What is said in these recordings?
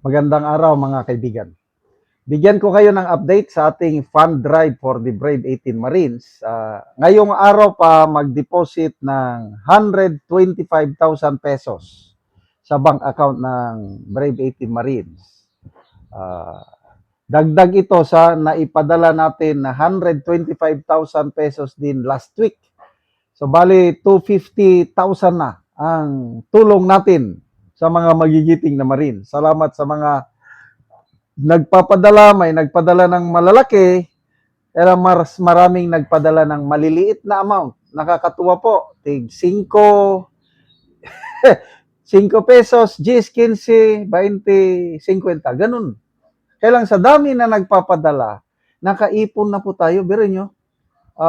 Magandang araw mga kaibigan. Bigyan ko kayo ng update sa ating fund drive for the Brave 18 Marines. Ngayong araw pa mag-deposit ng 125,000 pesos sa bank account ng Brave 18 Marines. Dagdag ito sa naipadala natin na 125,000 pesos din last week. So bali 250,000 na ang tulong natin sa mga magigiting na Marine. Salamat sa mga nagpapadala, may nagpadala ng malalaki, pero maraming nagpadala ng maliliit na amount. Nakakatuwa po. Tig 5, 5 pesos, 10, 15, 20, 50, ganun. Kaya lang sa dami na nagpapadala, nakaipon na po tayo. Biro nyo,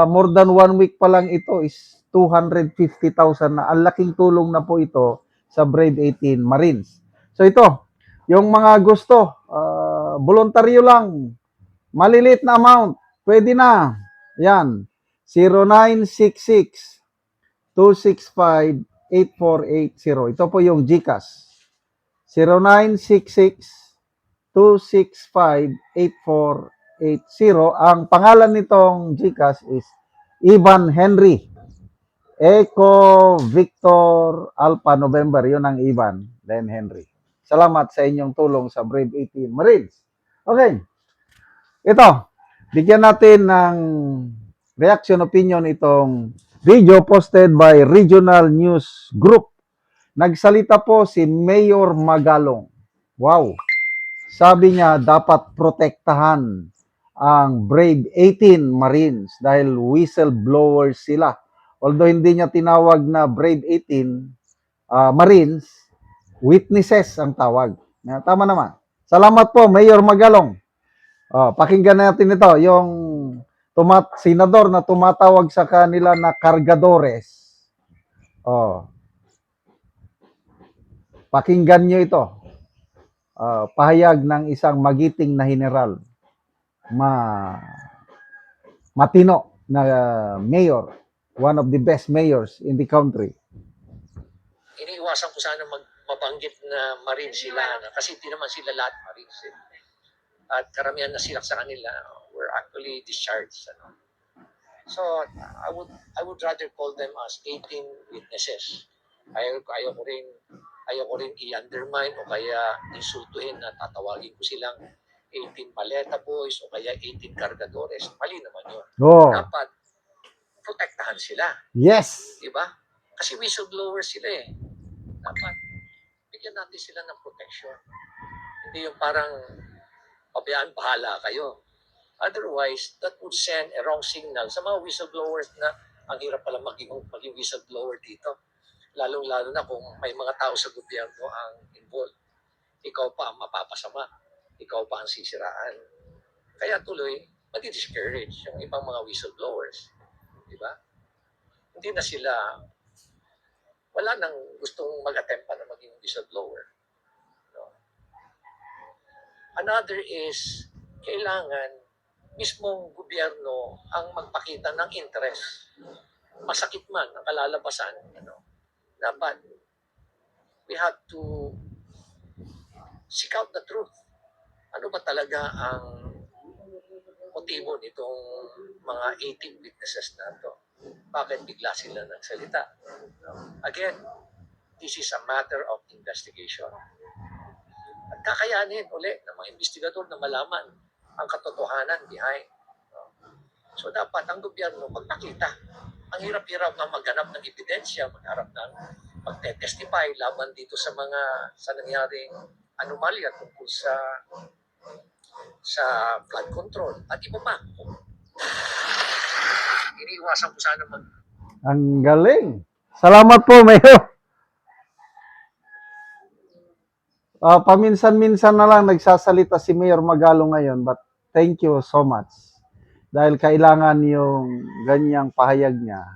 more than 1 week pa lang ito is 250,000 na. Ang laking tulong na po ito sa Brave 18 Marines. So ito, yung mga gusto, voluntaryo lang, maliliit na amount, pwede na. Yan, 0966-265-8480. Ito po yung GCash. 0966-265-8480. Ang pangalan nitong GCash is Ivan Henry. Echo Victor Alpha November, yun ang Ivan, then Henry. Salamat sa inyong tulong sa Brave 18 Marines. Okay. Ito, bigyan natin ng reaction opinion itong video posted by Regional News Group. Nagsalita po si Mayor Magalong. Wow. Sabi niya dapat protektahan ang Brave 18 Marines dahil whistleblowers sila. Although hindi niya tinawag na Brave 18 Marines, witnesses ang tawag. Tama naman. Salamat po, Mayor Magalong. Pakinggan natin ito, yung senador na tumatawag sa kanila na kargadores. Pakinggan nyo ito. Pahayag ng isang magiting na general. Matino na mayor. One of the best mayors in the country. Iniiwasan ko sana mabanggit na Marine sila kasi hindi naman sila lahat Marines. At karamihan na silak sa kanila were actually discharged. So I would rather call them as 18 witnesses. Ayaw ko rin i-undermine o kaya insultuhin na tatawagin ko silang 18 paleta boys o kaya 18 cargadores. Mali naman yun. Dapat protektahan sila. Yes. Diba? Kasi whistleblower sila eh. Dapat bigyan natin sila ng protection. Hindi yung parang pabayaan, bahala kayo. Otherwise, that would send a wrong signal sa mga whistleblowers na ang hirap pala maging whistleblower dito. Lalong-lalo na kung may mga tao sa gobyerno ang involved. Ikaw pa ang mapapasama. Ikaw pa ang sisiraan. Kaya tuloy, madi-discourage yung ibang mga whistleblowers. Diba? Hindi na sila, wala nang gustong mag-attempt pa na maging whistleblower. No? Another is, kailangan mismong gobyerno ang magpakita ng interest. Masakit man ang kalalabasan. Dapat, we have to seek out the truth. Ano ba talaga ang motibo nitong mga 18 witnesses na ito? Bakit bigla sila nagsalita? Again, this is a matter of investigation. At kakayanin ulit ng mga investigador na malaman ang katotohanan behind. So dapat ang gobyerno magpakita. Ang hirap-hirap na maghanap ng ebidensya, magharap ng magte-testify laban dito sa nangyaring anomalya tungkol sa flood control at iba pa. Iniiwasan ko sana Ang galing. Salamat po, Mayor. Paminsan-minsan na lang nagsasalita si Mayor Magalong ngayon, but thank you so much. Dahil kailangan yung ganyang pahayag niya.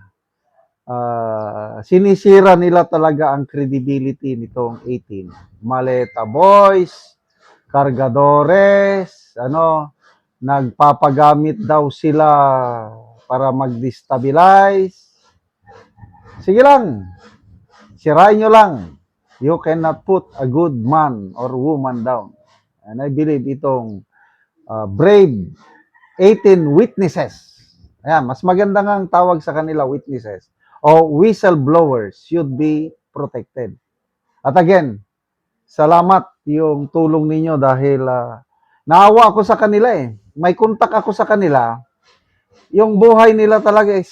Sinisira nila talaga ang credibility nitong 18. Maleta boys, cargadores, nagpapagamit daw sila para mag-destabilize. Sige lang, sirain nyo lang. You cannot put a good man or woman down. And I believe itong brave 18 witnesses. Ayan, mas maganda nga ang tawag sa kanila witnesses o whistleblowers should be protected. At again, salamat yung tulong ninyo dahil naawa ako sa kanila eh. May kontak ako sa kanila. Yung buhay nila talaga is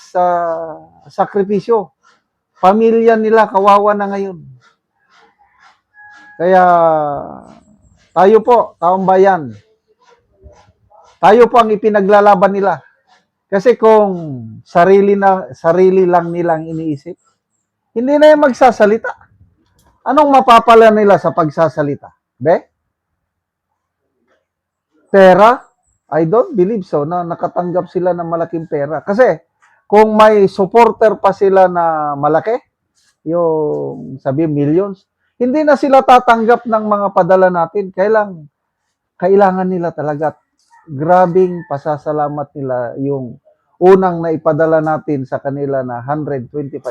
sakripisyo. Pamilya nila kawawa na ngayon. Kaya tayo po, taong bayan, tayo po ang ipinaglalaban nila. Kasi kung sarili lang nilang iniisip, hindi na yung magsasalita. Anong mapapala nila sa pagsasalita? Be? Pera? I don't believe so na nakatanggap sila ng malaking pera. Kasi kung may supporter pa sila na malaki, yung sabi millions, hindi na sila tatanggap ng mga padala natin. Kailangan nila talaga. Grabing pasasalamat nila yung unang naipadala natin sa kanila na 125,000.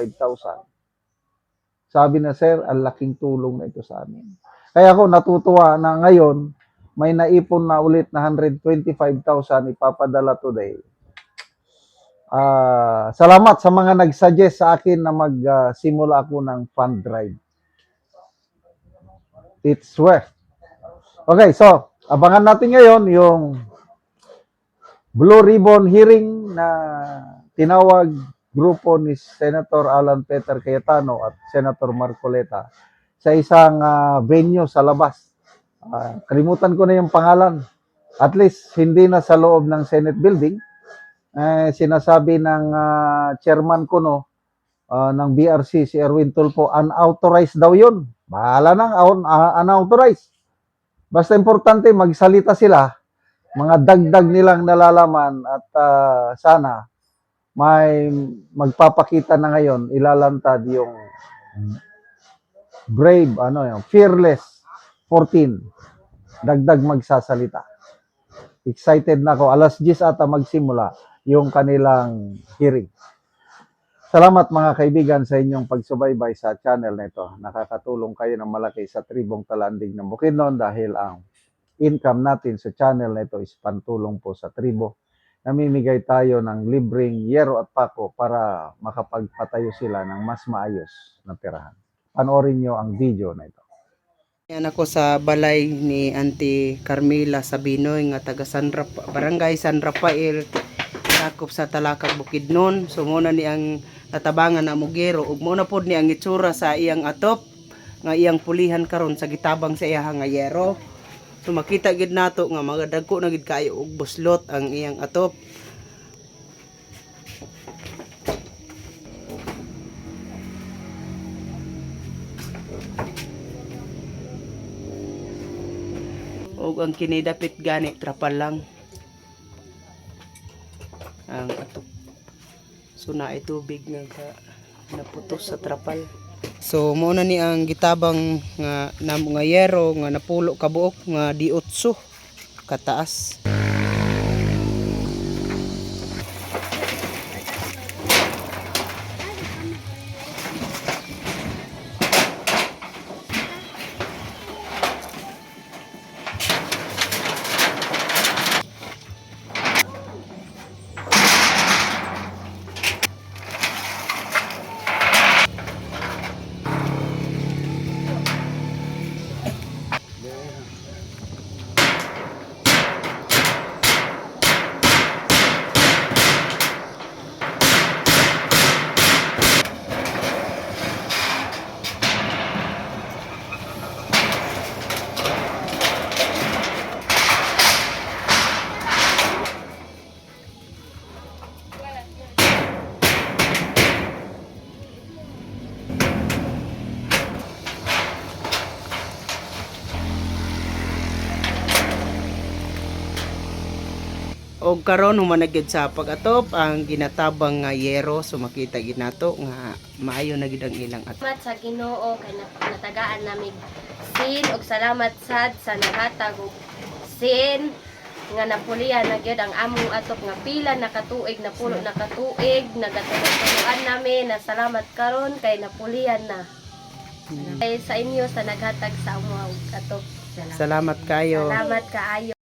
Sabi na, sir, ang laking tulong na ito sa amin. Kaya ako natutuwa na ngayon, may naipon na ulit na 125,000 ipapadala today. Salamat sa mga nag-suggest sa akin na magsimula ako ng fund drive. It's worth. Okay, so, abangan natin ngayon yung Blue Ribbon hearing na tinawag grupo ni Senator Alan Peter Cayetano at Senator Marcoleta sa isang venue sa labas. Kalimutan ko na yung pangalan. At least, hindi na sa loob ng Senate building. Sinasabi ng chairman ko ng BRC, si Erwin Tulfo, unauthorized daw yun. Bahala nang unauthorized. Basta importante, magsalita sila, mga dagdag nilang nalalaman at sana may magpapakita na ngayon, ilalantad yung brave, fearless 14, dagdag magsasalita. Excited na ako. 10:00 ata magsimula yung kanilang hearing. Salamat mga kaibigan sa inyong pagsubaybay sa channel na ito. Nakakatulong kayo ng malaki sa tribong Talandig ng Bukidnon dahil ang income natin sa channel na ito is pantulong po sa tribo. Namimigay tayo ng libreng yero at pako para makapagpatayo sila ng mas maayos na tirahan. Panoorin nyo ang video na ito. Yan ako sa balay ni Auntie Carmela Sabinoy nga taga Barangay San Rafael, sakop sa Talakag Bukidnon. So muna ni ang natabangan na mugero ug muna pod ni ang itsura sa iyang atop nga iyang pulihan karon sa gitabang sa iyang nga yero. So makita gid nato nga mga dagko na gid kayo og buslot ang iyang atop. Og ang kinidapit gani trapal lang ang atop. So naay tubig nga naputos sa trapal. So mao na ni ang gitabang nga namo nga yero nga napulo ka buok nga di 8 kataas. Og karon humanagid sa pag-atop ang ginatabang nga yero. So makita gid nato nga maayo na gid ang ilang atop. Salamat sa Ginoo kay natagaan namig sin og salamat sad sa naghatag og sin nga napulian na gyud ang among atop nga pila nakatuig napulo nakatuig nagatulog-tulogan namin na salamat karon kay napulian na. Kay sa inyo sa naghatag sa among atop. Salamat kayo. Salamat kaayo.